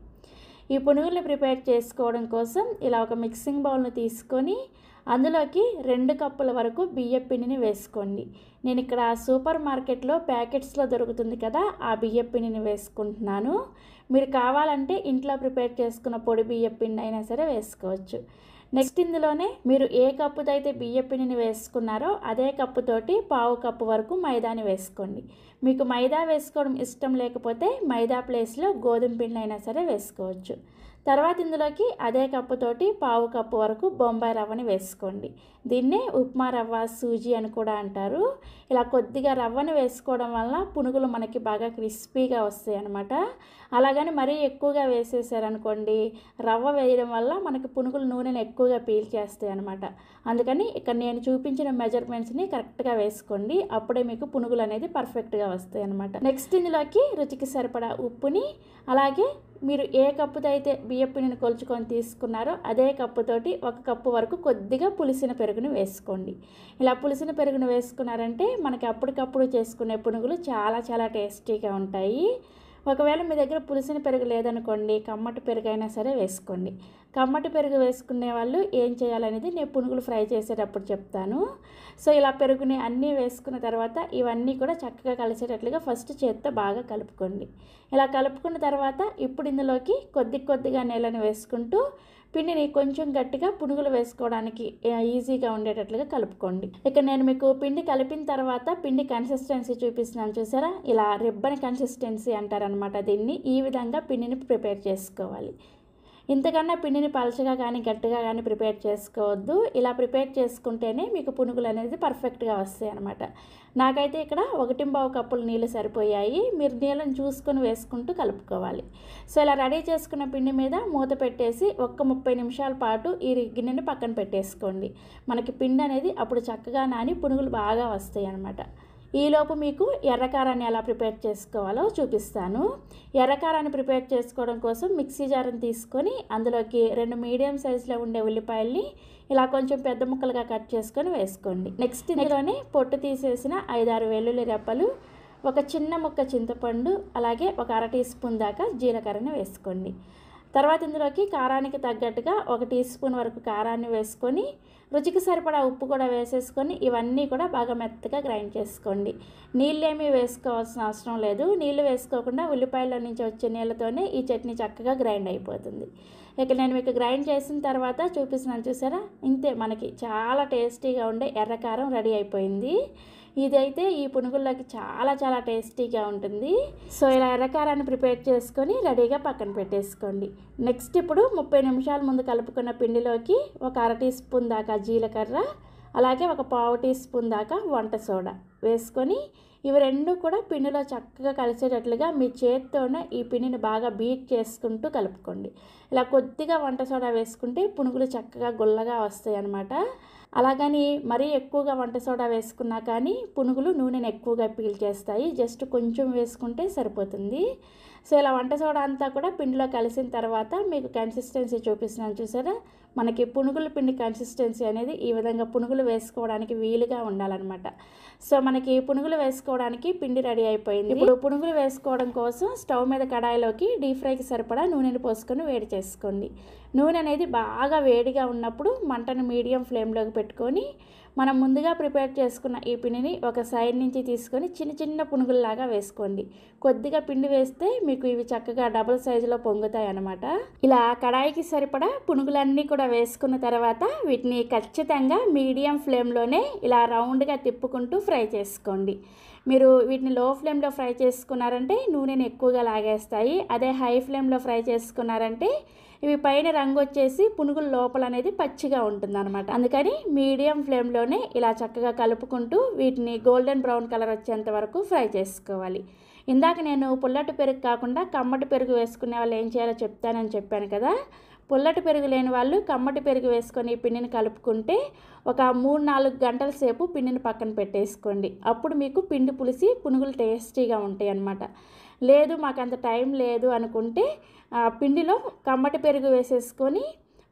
ఈ పునుగుల్ని ప్రిపేర్ చేసుకోవడం కోసం ఇలా ఒక మిక్సింగ్ బౌల్ని తీసుకొని అందులోకి 2 కప్పుల వరకు బియ్యం పిండిని వేసుకోండి. నేను ఇక్కడ సూపర్ మార్కెట్లో ప్యాకెట్స్లో దొరుకుతుంది కదా, ఆ బియ్యం పిండిని వేసుకుంటున్నాను. మీరు కావాలంటే ఇంట్లో ప్రిపేర్ చేసుకున్న పొడి బియ్యం పిండి అయినా సరే వేసుకోవచ్చు. నెక్స్ట్ ఇందులోనే మీరు ఏ కప్పుతో అయితే బియ్యం పిండిని వేసుకున్నారో అదే కప్పుతోటి 1/2 కప్పు వరకు మైదాని వేసుకోండి. మీకు మైదా వేసుకోవడం ఇష్టం లేకపోతే మైదా ప్లేస్లో గోధుమ పిండి అయినా సరే వేసుకోవచ్చు. తర్వాత ఇందులోకి అదే కప్పుతోటి 1/2 కప్పు వరకు బొంబాయి రవ్వని వేసుకోండి. దీన్నే ఉప్మా రవ్వ, సూజీ అని కూడా అంటారు. ఇలా కొద్దిగా రవ్వని వేసుకోవడం వల్ల పునుగులు మనకి బాగా క్రిస్పీగా వస్తాయి అన్నమాట. అలాగని మరీ ఎక్కువగా వేసేసారనుకోండి, రవ్వ వేయడం వల్ల మనకి పునుగులు నూనెను ఎక్కువగా పీల్చేస్తాయి అన్నమాట. అందుకని ఇక్కడ నేను చూపించిన మెజర్మెంట్స్ని కరెక్ట్గా వేసుకోండి. అప్పుడే మీకు పునుగులు అనేది పర్ఫెక్ట్గా వస్తాయి అన్నమాట. నెక్స్ట్ ఇందులోకి రుచికి సరిపడా ఉప్పుని, అలాగే మీరు ఏ కప్పుతో అయితే బియ్యం పిండిని కొలుచుకొని తీసుకున్నారో అదే కప్పుతోటి 1 కప్పు వరకు కొద్దిగా పులిసిన పెరుగుని వేసుకోండి. ఇలా పులిసిన పెరుగును వేసుకున్నారంటే మనకి అప్పటికప్పుడు చేసుకునే పునుగులు చాలా చాలా టేస్టీగా ఉంటాయి. ఒకవేళ మీ దగ్గర పులిసిన పెరుగు లేదనుకోండి, కమ్మటి పెరుగు అయినా సరే వేసుకోండి. కమ్మటి పెరుగు వేసుకునే వాళ్ళు ఏం చేయాలనేది నేను పునుగులు ఫ్రై చేసేటప్పుడు చెప్తాను. సో ఇలా పెరుగుని అన్నీ వేసుకున్న తర్వాత ఇవన్నీ కూడా చక్కగా కలిసేటట్లుగా ఫస్ట్ చేత్తో బాగా కలుపుకోండి. ఇలా కలుపుకున్న తర్వాత ఇప్పుడు ఇందులోకి కొద్దిగా నీళ్ళని వేసుకుంటూ పిండిని కొంచెం గట్టిగా పునుగులు వేసుకోవడానికి ఈజీగా ఉండేటట్లుగా కలుపుకోండి. ఇక నేను మీకు పిండి కలిపిన తర్వాత పిండి కన్సిస్టెన్సీ చూపిస్తున్నాను చూసారా, ఇలా రిబ్బన్ కన్సిస్టెన్సీ అంటారనమాట దీన్ని. ఈ విధంగా పిండిని ప్రిపేర్ చేసుకోవాలి. ఇంతకన్నా పిండిని పలచగా కానీ గట్టిగా కానీ ప్రిపేర్ చేసుకోవద్దు. ఇలా ప్రిపేర్ చేసుకుంటేనే మీకు పునుగులు అనేది పర్ఫెక్ట్గా వస్తాయి అన్నమాట. నాకైతే ఇక్కడ 1.5 కప్పులు నీళ్ళు సరిపోయాయి. మీరు నీళ్ళని చూసుకొని వేసుకుంటూ కలుపుకోవాలి. సో ఇలా రెడీ చేసుకున్న పిండి మీద మూత పెట్టేసి 30 నిమిషాల పాటు ఈ గిన్నెని పక్కన పెట్టేసుకోండి. మనకి పిండి అనేది అప్పుడు చక్కగా నాని పునుగులు బాగా వస్తాయి అన్నమాట. ఈలోపు మీకు ఎర్రకారాన్ని ఎలా ప్రిపేర్ చేసుకోవాలో చూపిస్తాను. ఎర్రకారాన్ని ప్రిపేర్ చేసుకోవడం కోసం మిక్సీ జార్ని తీసుకొని అందులోకి 2 మీడియం సైజులో ఉండే ఉల్లిపాయల్ని ఇలా కొంచెం పెద్ద ముక్కలుగా కట్ చేసుకొని వేసుకోండి. నెక్స్ట్ ఇందులోనే పొట్టు తీసేసిన 5-6 వెల్లుల్లి రెప్పలు, ఒక చిన్న ముక్క చింతపండు, అలాగే ఒక 1/2 టీ స్పూన్ దాకా జీలకర్రని వేసుకోండి. తర్వాత ఇందులోకి కారానికి తగ్గట్టుగా 1 టీ స్పూన్ వరకు కారాన్ని వేసుకొని రుచికి సరిపడా ఉప్పు కూడా వేసేసుకొని ఇవన్నీ కూడా బాగా మెత్తగా గ్రైండ్ చేసుకోండి. నీళ్ళేమీ వేసుకోవాల్సిన అవసరం లేదు. నీళ్ళు వేసుకోకుండా ఉల్లిపాయల నుంచి వచ్చే నీళ్ళతోనే ఈ చట్నీ చక్కగా గ్రైండ్ అయిపోతుంది. ఇక నేను మీకు గ్రైండ్ చేసిన తర్వాత చూపిస్తున్నాను చూసారా, ఇంతే మనకి చాలా టేస్టీగా ఉండే ఎర్రకారం రెడీ అయిపోయింది. ఇదైతే ఈ పునుగుల్లోకి చాలా చాలా టేస్టీగా ఉంటుంది. సో ఇలా ఎర్రకారాన్ని ప్రిపేర్ చేసుకొని రెడీగా పక్కన పెట్టేసుకోండి. నెక్స్ట్ ఇప్పుడు 30 నిమిషాల ముందు కలుపుకున్న పిండిలోకి ఒక 1/2 టీ స్పూన్ దాకా జీలకర్ర, అలాగే ఒక 1/4 టీ స్పూన్ దాకా వంట సోడా వేసుకొని ఇవి రెండు కూడా పిండిలో చక్కగా కలిసేటట్లుగా మీ చేత్తోనే ఈ పిండిని బాగా బీట్ చేసుకుంటూ కలుపుకోండి. ఇలా కొద్దిగా వంట సోడా వేసుకుంటే పునుగులు చక్కగా గుల్లగా వస్తాయి అన్నమాట. అలాగని మరీ ఎక్కువగా వంట సోడా వేసుకున్నా కానీ పునుగులు నూనెను ఎక్కువగా పీల్చేస్తాయి. జస్ట్ కొంచెం వేసుకుంటే సరిపోతుంది. సో ఇలా వంట సోడా అంతా కూడా పిండిలో కలిసిన తర్వాత మీకు కన్సిస్టెన్సీ చూపిస్తున్నాను చూసారా, మనకి పునుగుల పిండి కన్సిస్టెన్సీ అనేది ఈ విధంగా పునుగులు వేసుకోవడానికి వీలుగా ఉండాలన్నమాట. సో మనకి పునుగులు వేసుకోవడానికి పిండి రెడీ అయిపోయింది. ఇప్పుడు పునుగులు వేసుకోవడం కోసం స్టవ్ మీద కడాయిలోకి డీప్ ఫ్రైకి సరిపడా నూనెని పోసుకొని వేడి చేసుకోండి. నూనె అనేది బాగా వేడిగా ఉన్నప్పుడు మంటను మీడియం ఫ్లేమ్లోకి పెట్టుకొని మనం ముందుగా ప్రిపేర్ చేసుకున్న ఈ పిండిని ఒక సైడ్ నుంచి తీసుకొని చిన్న చిన్న పునుగుల్లాగా వేసుకోండి. కొద్దిగా పిండి వేస్తే మీకు ఇవి చక్కగా డబుల్ సైజులో పొంగుతాయి అన్నమాట. ఇలా కడాయికి సరిపడా పునుగులన్నీ కూడా వేసుకున్న తర్వాత వీటిని ఖచ్చితంగా మీడియం ఫ్లేమ్లోనే ఇలా రౌండ్గా తిప్పుకుంటూ ఫ్రై చేసుకోండి. మీరు వీటిని లో ఫ్లేమ్లో ఫ్రై చేసుకున్నారంటే నూనెని ఎక్కువగా లాగేస్తాయి. అదే హై ఫ్లేమ్లో ఫ్రై చేసుకున్నారంటే ఇవి పైన రంగు వచ్చేసి పునుగుల లోపల అనేది పచ్చిగా ఉంటుందన్నమాట. అందుకని మీడియం ఫ్లేమ్లోనే ఇలా చక్కగా కలుపుకుంటూ వీటిని గోల్డెన్ బ్రౌన్ కలర్ వచ్చేంత వరకు ఫ్రై చేసుకోవాలి. ఇందాక నేను పుల్లటి పెరుగు కాకుండా కమ్మటి పెరుగు వేసుకునే వాళ్ళు ఏం చేయాలో చెప్తానని చెప్పాను కదా, పుల్లటి పెరుగు లేని వాళ్ళు కమ్మటి పెరుగు వేసుకొని పిండిని కలుపుకుంటే ఒక 3-4 గంటల సేపు పిండిని పక్కన పెట్టేసుకోండి. అప్పుడు మీకు పిండి పులిసి పునుగులు టేస్టీగా ఉంటాయి అన్నమాట. లేదు మాకు అంత టైం లేదు అనుకుంటే పిండిలో కమ్మటి పెరుగు వేసేసుకొని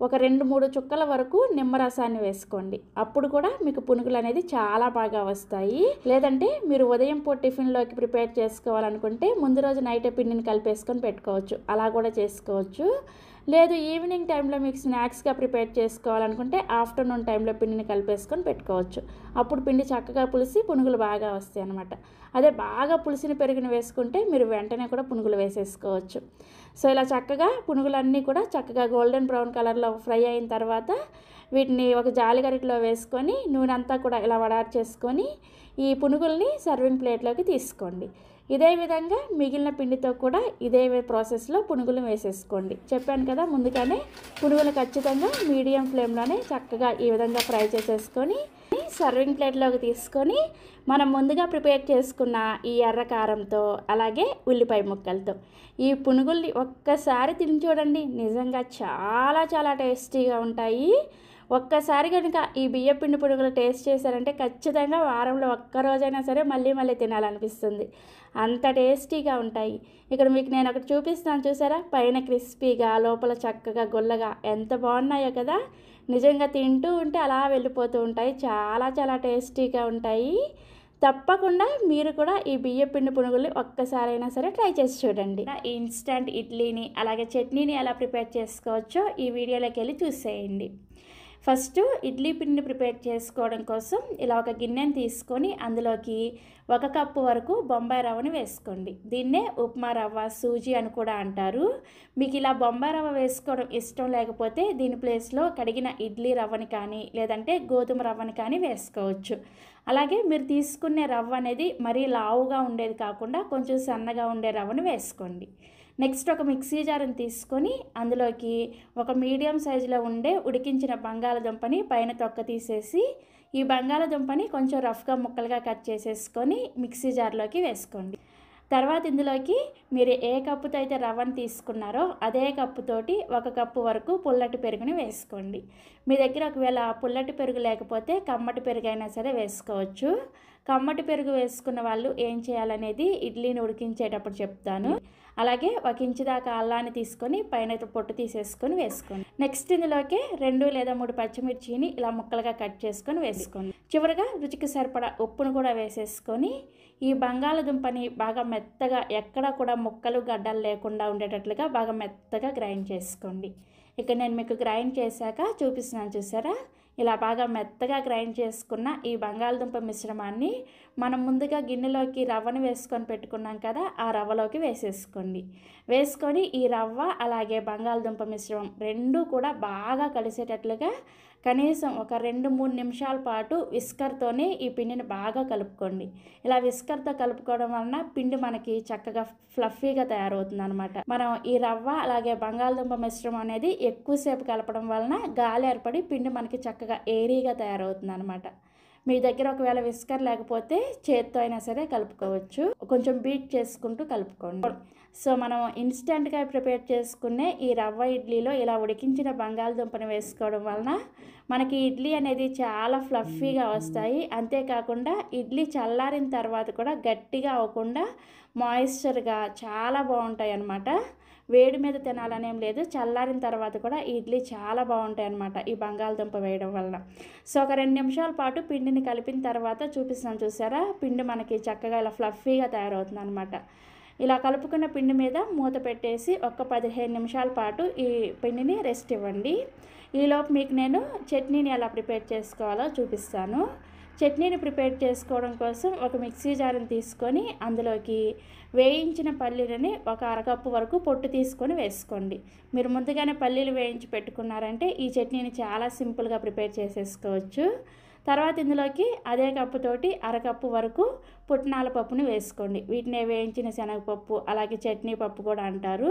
ఒక 2-3 చుక్కల వరకు నిమ్మరసాన్ని వేసుకోండి. అప్పుడు కూడా మీకు పునుగులు అనేది చాలా బాగా వస్తాయి. లేదంటే మీరు ఉదయం పూట టిఫిన్లోకి ప్రిపేర్ చేసుకోవాలనుకుంటే ముందు రోజు నైటే పిండిని కలిపేసుకొని పెట్టుకోవచ్చు, అలా కూడా చేసుకోవచ్చు. లేదు ఈవినింగ్ టైంలో మీకు స్నాక్స్గా ప్రిపేర్ చేసుకోవాలనుకుంటే ఆఫ్టర్నూన్ టైంలో పిండిని కలిపేసుకొని పెట్టుకోవచ్చు. అప్పుడు పిండి చక్కగా పులిసి పునుగులు బాగా వస్తాయి అన్నమాట. అదే బాగా పులిసిన పెరుగుని వేసుకుంటే మీరు వెంటనే కూడా పునుగులు వేసేసుకోవచ్చు. సో ఇలా చక్కగా పునుగులన్నీ కూడా చక్కగా గోల్డెన్ బ్రౌన్ కలర్లో ఫ్రై అయిన తర్వాత వీటిని ఒక జాలి గరిటెలో వేసుకొని నూనె అంతా కూడా ఇలా వడారు చేసుకొని ఈ పునుగుల్ని సర్వింగ్ ప్లేట్లోకి తీసుకోండి. ఇదే విధంగా మిగిలిన పిండితో కూడా ఇదే ప్రాసెస్లో పునుగులు వేసేసుకోండి. చెప్పాను కదా ముందుగానే, పునుగులు ఖచ్చితంగా మీడియం ఫ్లేమ్లోనే చక్కగా ఈ విధంగా ఫ్రై చేసేసుకొని సర్వింగ్ ప్లేట్లోకి తీసుకొని మనం ముందుగా ప్రిపేర్ చేసుకున్న ఈ ఎర్ర కారంతో అలాగే ఉల్లిపాయ ముక్కలతో ఈ పునుగుల్ని ఒక్కసారి తిని చూడండి. నిజంగా చాలా చాలా టేస్టీగా ఉంటాయి. ఒక్కసారి కనుక ఈ బియ్యపిండి పునుగులు టేస్ట్ చేశారంటే ఖచ్చితంగా వారంలో ఒక్కరోజైనా సరే మళ్ళీ మళ్ళీ తినాలనిపిస్తుంది, అంత టేస్టీగా ఉంటాయి. ఇక్కడ మీకు నేను ఒకటి చూపిస్తాను చూసారా, పైన క్రిస్పీగా లోపల చక్కగా గుల్లగా ఎంత బాగున్నాయో కదా. నిజంగా తింటూ ఉంటే అలా వెళ్ళిపోతూ ఉంటాయి, చాలా చాలా టేస్టీగా ఉంటాయి. తప్పకుండా మీరు కూడా ఈ బియ్యపిండి పునుగుల్ని ఒక్కసారైనా సరే ట్రై చేసి చూడండి. ఈ ఇన్స్టంట్ ఇడ్లీని అలాగే చట్నీని ఎలా ప్రిపేర్ చేసుకోవచ్చో ఈ వీడియోలోకి వెళ్ళి చూసేయండి. ఫస్ట్ ఇడ్లీ పిండిని ప్రిపేర్ చేసుకోవడం కోసం ఇలా ఒక గిన్నెని తీసుకొని అందులోకి 1 కప్పు వరకు బొంబాయి రవ్వని వేసుకోండి. దీన్నే ఉప్మా రవ్వ, సూజీ అని కూడా అంటారు. మీకు ఇలా బొంబాయి రవ్వ వేసుకోవడం ఇష్టం లేకపోతే దీని ప్లేస్లో కడిగిన ఇడ్లీ రవ్వని కానీ లేదంటే గోధుమ రవ్వని కానీ వేసుకోవచ్చు. అలాగే మీరు తీసుకునే రవ్వ అనేది మరీ లావుగా ఉండేది కాకుండా కొంచెం సన్నగా ఉండే రవ్వను వేసుకోండి. నెక్స్ట్ ఒక మిక్సీ జార్ని తీసుకొని అందులోకి ఒక మీడియం సైజులో ఉండే ఉడికించిన బంగాళదుంపని పైన తొక్క తీసేసి ఈ బంగాళదుంపని కొంచెం రఫ్గా ముక్కలుగా కట్ చేసేసుకొని మిక్సీ జార్లోకి వేసుకోండి. తర్వాత ఇందులోకి మీరు ఏ కప్పుతో అయితే రవ్వను తీసుకున్నారో అదే కప్పుతోటి 1 కప్పు వరకు పుల్లటి పెరుగుని వేసుకోండి. మీ దగ్గర ఒకవేళ పుల్లటి పెరుగు లేకపోతే కమ్మటి పెరుగు అయినా సరే వేసుకోవచ్చు. కమ్మటి పెరుగు వేసుకున్న వాళ్ళు ఏం చేయాలనేది ఇడ్లీని ఉడికించేటప్పుడు చెప్తాను. అలాగే 1 ఇంచు దాకా అల్లాన్ని తీసుకొని పైన పొట్టు తీసేసుకొని వేసుకోండి. నెక్స్ట్ ఇందులోకి 2 లేదా 3 పచ్చిమిర్చిని ఇలా ముక్కలుగా కట్ చేసుకొని వేసుకోండి. చివరిగా రుచికి సరిపడా ఉప్పును కూడా వేసేసుకొని ఈ బంగాళదుంపని బాగా మెత్తగా ఎక్కడ కూడా ముక్కలు గడ్డలు లేకుండా ఉండేటట్లుగా బాగా మెత్తగా గ్రైండ్ చేసుకోండి. ఇక్కడ నేను మీకు గ్రైండ్ చేశాక చూపిస్తున్నాను చూసారా, ఇలా బాగా మెత్తగా గ్రైండ్ చేసుకున్న ఈ బంగాళదుంప మిశ్రమాన్ని మనం ముందుగా గిన్నెలోకి రవ్వను వేసుకొని పెట్టుకున్నాం కదా, ఆ రవ్వలోకి వేసేసుకోండి. వేసుకొని ఈ రవ్వ అలాగే బంగాళదుంప మిశ్రమం రెండూ కూడా బాగా కలిసేటట్లుగా కనీసం ఒక 2-3 నిమిషాల పాటు విస్కర్తోనే ఈ పిండిని బాగా కలుపుకోండి. ఇలా విస్కర్తో కలుపుకోవడం వలన పిండి మనకి చక్కగా ఫ్లఫీగా తయారవుతుంది అనమాట. మనం ఈ రవ్వ అలాగే బంగాళదుంప మిశ్రమం అనేది ఎక్కువసేపు కలపడం వలన గాలి ఏర్పడి పిండి మనకి చక్కగా ఏరీగా తయారవుతుంది అనమాట. మీ దగ్గర ఒకవేళ విస్కర్ లేకపోతే చేత్తో అయినా సరే కలుపుకోవచ్చు, కొంచెం బీట్ చేసుకుంటూ కలుపుకోండి. సో మనం ఇన్స్టెంట్గా ప్రిపేర్ చేసుకునే ఈ రవ్వ ఇడ్లీలో ఇలా ఉడికించిన బంగాళదుంపని వేసుకోవడం వలన మనకి ఇడ్లీ అనేది చాలా ఫ్లఫీగా వస్తాయి. అంతేకాకుండా ఇడ్లీ చల్లారిన తర్వాత కూడా గట్టిగా అవ్వకుండా మాయిశ్చర్గా చాలా బాగుంటాయి అన్నమాట. వేడి మీద తినాలనేం లేదు, చల్లారిన తర్వాత కూడా ఈ ఇడ్లీ చాలా బాగుంటాయి అన్నమాట ఈ బంగాళదుంప వేయడం వలన. సో ఒక 2 నిమిషాల పాటు పిండిని కలిపిన తర్వాత చూపిస్తున్నాను చూసారా, పిండి మనకి చక్కగా ఇలా ఫ్లఫీగా తయారవుతుంది అనమాట. ఇలా కలుపుకున్న పిండి మీద మూత పెట్టేసి ఒక 15 నిమిషాల పాటు ఈ పిండిని రెస్ట్ ఇవ్వండి. ఈలోపు మీకు నేను చట్నీని ఎలా ప్రిపేర్ చేసుకోవాలో చూపిస్తాను. చట్నీని ప్రిపేర్ చేసుకోవడం కోసం ఒక మిక్సీ జార్ని తీసుకొని అందులోకి వేయించిన పల్లీలని ఒక 1/2 కప్పు వరకు పొట్టు తీసుకొని వేసుకోండి. మీరు ముందుగానే పల్లీలు వేయించి పెట్టుకున్నారంటే ఈ చట్నీని చాలా సింపుల్గా ప్రిపేర్ చేసేసుకోవచ్చు. తర్వాత ఇందులోకి అదే కప్పుతోటి 1/2 కప్పు వరకు పుట్నాల పప్పుని వేసుకోండి. వీటిని వేయించిన శనగపప్పు అలాగే చట్నీ పప్పు కూడా అంటారు.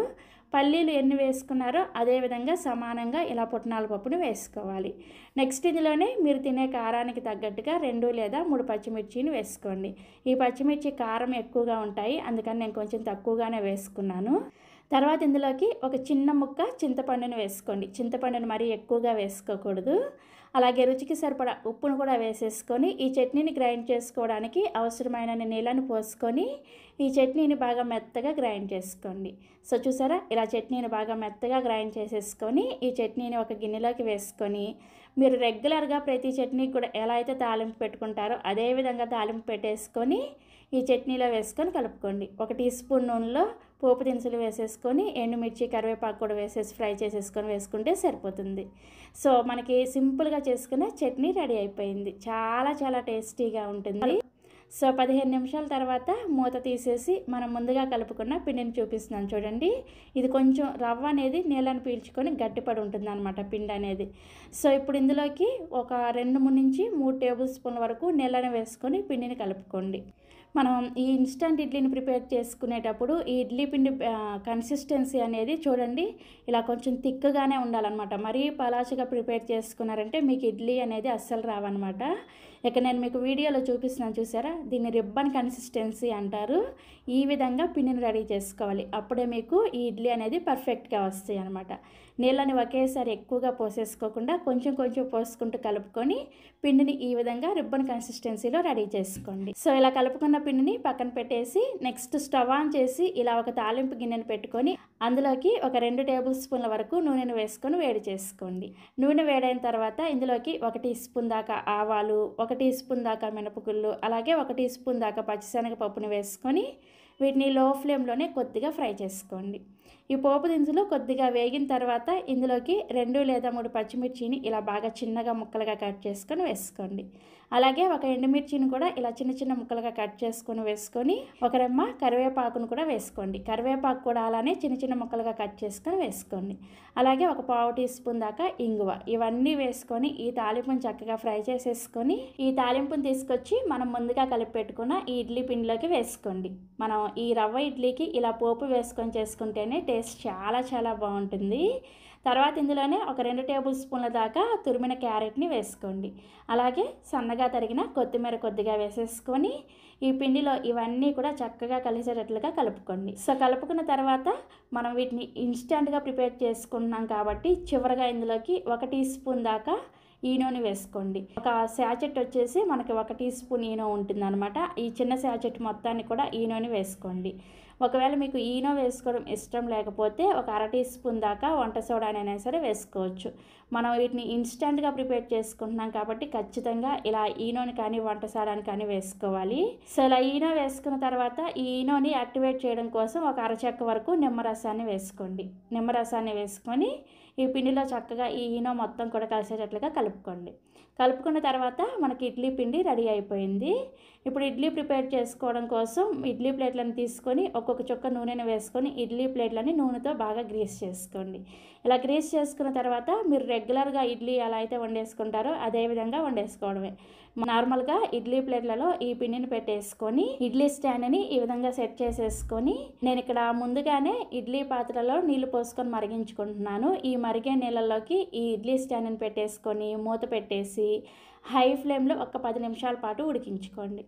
పల్లీలు ఎన్ని వేసుకున్నారో అదేవిధంగా సమానంగా ఇలా పుట్నాల పప్పుని వేసుకోవాలి. నెక్స్ట్ ఇందులోనే మీరు తినే కారానికి తగ్గట్టుగా 2 లేదా 3 పచ్చిమిర్చిని వేసుకోండి. ఈ పచ్చిమిర్చి కారం ఎక్కువగా ఉంటాయి, అందుకని నేను కొంచెం తక్కువగానే వేసుకున్నాను. తర్వాత ఇందులోకి ఒక చిన్న ముక్క చింతపండుని వేసుకోండి. చింతపండుని మరీ ఎక్కువగా వేసుకోకూడదు. అలాగే రుచికి సరిపడా ఉప్పును కూడా వేసేసుకొని ఈ చట్నీని గ్రైండ్ చేసుకోవడానికి అవసరమైనన్ని నీళ్ళని పోసుకొని ఈ చట్నీని బాగా మెత్తగా గ్రైండ్ చేసుకోండి. సో చూసారా, ఇలా చట్నీని బాగా మెత్తగా గ్రైండ్ చేసేసుకొని ఈ చట్నీని ఒక గిన్నెలోకి వేసుకొని మీరు రెగ్యులర్గా ప్రతి చట్నీకి కూడా ఎలా అయితే తాలింపు పెట్టుకుంటారో అదే విధంగా తాలింపు పెట్టేసుకొని ఈ చట్నీలో వేసుకొని కలుపుకోండి. 1 టీ స్పూన్ నూనెలో పోపు దినుసులు వేసేసుకొని ఎండుమిర్చి కరివేపాకు కూడా వేసేసి ఫ్రై చేసేసుకొని వేసుకుంటే సరిపోతుంది. సో మనకి సింపుల్గా చేసుకునే చట్నీ రెడీ అయిపోయింది. చాలా చాలా టేస్టీగా ఉంటుంది. సో 15 నిమిషాల తర్వాత మూత తీసేసి మనం ముందుగా కలుపుకున్న పిండిని చూపిస్తున్నాను చూడండి. ఇది కొంచెం రవ్వ అనేది నీళ్ళని పీల్చుకొని గట్టిపడి ఉంటుంది అనమాట పిండి అనేది. సో ఇప్పుడు ఇందులోకి ఒక 2 నుంచి 3 టేబుల్ స్పూన్ల వరకు నీళ్ళని వేసుకొని పిండిని కలుపుకోండి. మనం ఈ ఇన్స్టంట్ ఇడ్లీని ప్రిపేర్ చేసుకునేటప్పుడు ఈ ఇడ్లీ పిండి కన్సిస్టెన్సీ అనేది చూడండి ఇలా కొంచెం థిక్గానే ఉండాలన్నమాట. మరీ పలాచగా ప్రిపేర్ చేసుకున్నారంటే మీకు ఇడ్లీ అనేది అస్సలు రావన్నమాట. ఇక నేను మీకు వీడియోలో చూపిస్తున్నాను చూసారా, దీన్ని రిబ్బన్ కన్సిస్టెన్సీ అంటారు. ఈ విధంగా పిండిని రెడీ చేసుకోవాలి. అప్పుడే మీకు ఈ ఇడ్లీ అనేది పర్ఫెక్ట్గా వస్తాయి అన్నమాట. నీళ్ళని ఒకేసారి ఎక్కువగా పోసేసుకోకుండా కొంచెం కొంచెం పోసుకుంటూ కలుపుకొని పిండిని ఈ విధంగా రిబ్బన్ కన్సిస్టెన్సీలో రెడీ చేసుకోండి. సో ఇలా కలుపుకున్న పిండిని పక్కన పెట్టేసి నెక్స్ట్ స్టవ్ ఆన్ చేసి ఇలా ఒక తాలింపు గిన్నెను పెట్టుకొని అందులోకి ఒక 2 టేబుల్ స్పూన్ల వరకు నూనెను వేసుకొని వేడి చేసుకోండి. నూనె వేడైన తర్వాత ఇందులోకి 1 టీ స్పూన్ దాకా ఆవాలు, 1 టీ స్పూన్ దాకా మినపగుళ్ళు, అలాగే 1 టీ స్పూన్ దాకా పచ్చిశనగపప్పుని వేసుకొని వీటిని లో ఫ్లేమ్లోనే కొద్దిగా ఫ్రై చేసుకోండి. ఈ పోపు దినుసులు కొద్దిగా వేగిన తర్వాత ఇందులోకి 2 లేదా 3 పచ్చిమిర్చిని ఇలా బాగా చిన్నగా ముక్కలుగా కట్ చేసుకొని వేసుకోండి. అలాగే ఒక ఎండుమిర్చిని కూడా ఇలా చిన్న చిన్న ముక్కలుగా కట్ చేసుకొని వేసుకొని ఒక రెమ్మ కరివేపాకును కూడా వేసుకోండి. కరివేపాకు కూడా అలానే చిన్న చిన్న ముక్కలుగా కట్ చేసుకొని వేసుకోండి. అలాగే ఒక పావు టీ స్పూన్ దాకా ఇంగువ, ఇవన్నీ వేసుకొని ఈ తాలింపుని చక్కగా ఫ్రై చేసేసుకొని ఈ తాలింపుని తీసుకొచ్చి మనం ముందుగా కలిపి పెట్టుకున్న ఈ ఇడ్లీ పిండిలోకి వేసుకోండి. మనం ఈ రవ్వ ఇడ్లీకి ఇలా పోపు వేసుకొని చేసుకుంటేనే టేస్ట్ చాలా చాలా బాగుంటుంది. తర్వాత ఇందులోనే ఒక 2 టేబుల్ స్పూన్ల దాకా తురిమిన క్యారెట్ని వేసుకోండి. అలాగే సన్నగా తరిగిన కొత్తిమీర కొద్దిగా వేసేసుకొని ఈ పిండిలో ఇవన్నీ కూడా చక్కగా కలిసేటట్లుగా కలుపుకోండి. సో కలుపుకున్న తర్వాత మనం వీటిని ఇన్స్టెంట్గా ప్రిపేర్ చేసుకుంటున్నాం కాబట్టి చివరగా ఇందులోకి 1 టీ స్పూన్ దాకా ఈనోని వేసుకోండి. ఒక శాచెట్ వచ్చేసి మనకి 1 టీ స్పూన్ ఈనో ఉంటుందన్నమాట. ఈ చిన్న శాచెట్ మొత్తాన్ని కూడా ఈనోని వేసుకోండి. ఒకవేళ మీకు ఈనో వేసుకోవడం ఇష్టం లేకపోతే ఒక 1/2 టీ స్పూన్ దాకా వంట సోడానైనా సరే వేసుకోవచ్చు. మనం వీటిని ఇన్స్టెంట్గా ప్రిపేర్ చేసుకుంటున్నాం కాబట్టి ఖచ్చితంగా ఇలా ఈనోని కానీ వంట సోడాని కానీ వేసుకోవాలి. సో ఇలా ఈనో వేసుకున్న తర్వాత ఈ ఈనోని యాక్టివేట్ చేయడం కోసం ఒక అరచెక్క వరకు నిమ్మరసాన్ని వేసుకోండి. నిమ్మరసాన్ని వేసుకొని ఈ పిండిలో చక్కగా ఈ ఈనో మొత్తం కూడా కలిసేటట్లుగా కలుపుకోండి. కలుపుకున్న తర్వాత మనకి ఇడ్లీ పిండి రెడీ అయిపోయింది. ఇప్పుడు ఇడ్లీ ప్రిపేర్ చేసుకోవడం కోసం ఇడ్లీ ప్లేట్లను తీసుకొని ఒక్కొక్క చుక్క నూనెను వేసుకొని ఇడ్లీ ప్లేట్లని నూనెతో బాగా గ్రీస్ చేసుకోండి. ఇలా గ్రీస్ చేసుకున్న తర్వాత మీరు రెగ్యులర్గా ఇడ్లీ ఎలా అయితే వండేసుకుంటారో అదే విధంగా వండేసుకోవడమే. నార్మల్గా ఇడ్లీ ప్లేట్లలో ఈ పిండిని పెట్టేసుకొని ఇడ్లీ స్టాండ్ని ఈ విధంగా సెట్ చేసేసుకొని నేను ఇక్కడ ముందుగానే ఇడ్లీ పాత్రలో నీళ్లు పోసుకొని మరిగించుకుంటున్నాను. ఈ మరిగే నీళ్ళల్లోకి ఈ ఇడ్లీ స్టాండ్ని పెట్టేసుకొని మూత పెట్టేసి హై ఫ్లేమ్లో ఒక 10 నిమిషాల పాటు ఉడికించుకోండి.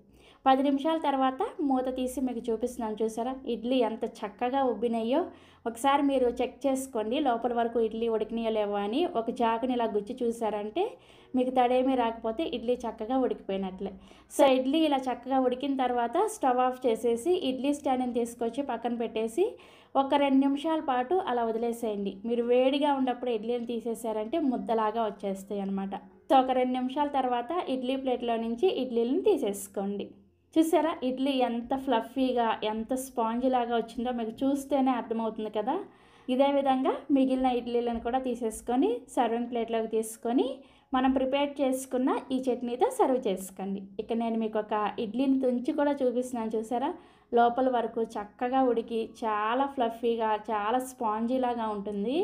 10 నిమిషాల తర్వాత మూత తీసి మీకు చూపిస్తున్నాను చూసారా, ఇడ్లీ ఎంత చక్కగా ఉబ్బినాయో. ఒకసారి మీరు చెక్ చేసుకోండి లోపల వరకు ఇడ్లీ ఉడికినాయో లేవో అని. ఒక చాకుని ఇలా గుచ్చి చూసారంటే మీకు తడేమీ రాకపోతే ఇడ్లీ చక్కగా ఉడికిపోయినట్లే. సో ఇడ్లీ ఇలా చక్కగా ఉడికిన తర్వాత స్టవ్ ఆఫ్ చేసేసి ఇడ్లీ స్టాండ్ని తీసుకొచ్చి పక్కన పెట్టేసి ఒక 2 నిమిషాల పాటు అలా వదిలేసేయండి. మీరు వేడిగా ఉన్నప్పుడు ఇడ్లీని తీసేసారంటే ముద్దలాగా వచ్చేస్తాయి అన్నమాట. సో ఒక 2 నిమిషాల తర్వాత ఇడ్లీ ప్లేట్లో నుంచి ఇడ్లీలను తీసేసుకోండి. చూసారా ఇడ్లీ ఎంత ఫ్లఫీగా ఎంత స్పాంజీ లాగా వచ్చిందో మీకు చూస్తేనే అర్థమవుతుంది కదా. ఇదే విధంగా మిగిలిన ఇడ్లీలను కూడా తీసేసుకొని సర్వింగ్ ప్లేట్లోకి తీసుకొని మనం ప్రిపేర్ చేసుకున్న ఈ చట్నీతో సర్వ్ చేసుకోండి. ఇక నేను మీకు ఒక ఇడ్లీని తుంచి కూడా చూపిస్తున్నాను చూసారా, లోపల వరకు చక్కగా ఉడికి చాలా ఫ్లఫీగా చాలా స్పాంజీ లాగా ఉంటుంది.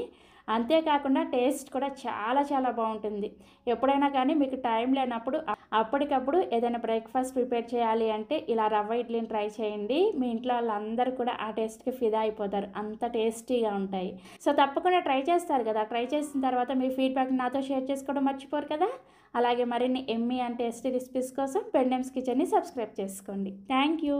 అంతేకాకుండా టేస్ట్ కూడా చాలా చాలా బాగుంటుంది. ఎప్పుడైనా కానీ మీకు టైం లేనప్పుడు అప్పటికప్పుడు ఏదైనా బ్రేక్ఫాస్ట్ ప్రిపేర్ చేయాలి అంటే ఇలా రవ్వ ఇడ్లీని ట్రై చేయండి. మీ ఇంట్లో వాళ్ళందరూ కూడా ఆ టేస్ట్కి ఫిదా అయిపోతారు, అంత టేస్టీగా ఉంటాయి. సో తప్పకుండా ట్రై చేస్తారు కదా. ట్రై చేసిన తర్వాత మీ ఫీడ్బ్యాక్ నాతో షేర్ చేసుకోవడం మర్చిపోరు కదా. అలాగే మరిన్ని ఎమ్మీ అండ్ టేస్టీ రెసిపీస్ కోసం పెండెమ్స్ కిచెన్ని సబ్స్క్రైబ్ చేసుకోండి. Thank you.